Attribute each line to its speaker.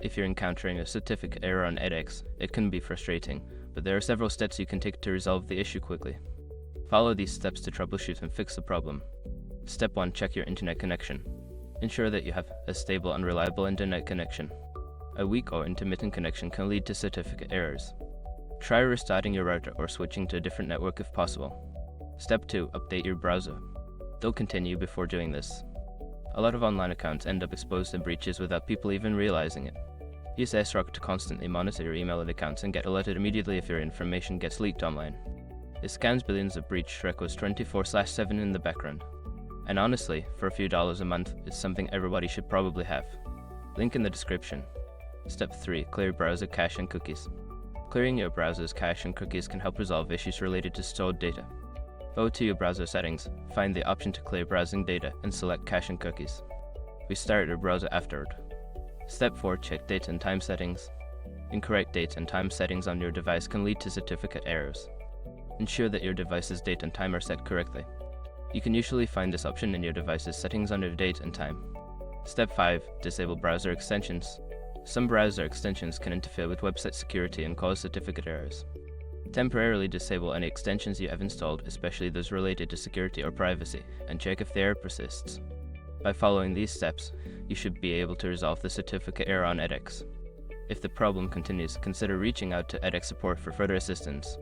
Speaker 1: If you're encountering a certificate error on edX, it can be frustrating, but there are several steps you can take to resolve the issue quickly. Follow these steps to troubleshoot and fix the problem. Step 1. Check your internet connection. Ensure that you have a stable and reliable internet connection. A weak or intermittent connection can lead to certificate errors. Try restarting your router or switching to a different network if possible. Step 2. Update your browser. Don't continue before doing this. A lot of online accounts end up exposed to breaches without people even realizing it. Use SROC to constantly monitor your email accounts and get alerted immediately if your information gets leaked online. It scans billions of breach records 24/7 in the background. And honestly, for a few dollars a month, it's something everybody should probably have. Link in the description. Step 3. Clear browser cache and cookies. Clearing your browser's cache and cookies can help resolve issues related to stored data. Go to your browser settings, find the option to clear browsing data, and select cache and cookies. Restart your browser afterward. Step 4. Check date and time settings. Incorrect date and time settings on your device can lead to certificate errors. Ensure that your device's date and time are set correctly. You can usually find this option in your device's settings under date and time. Step 5. Disable browser extensions. Some browser extensions can interfere with website security and cause certificate errors. Temporarily disable any extensions you have installed, especially those related to security or privacy, and check if the error persists. By following these steps, you should be able to resolve the certificate error on edX. If the problem continues, consider reaching out to edX support for further assistance.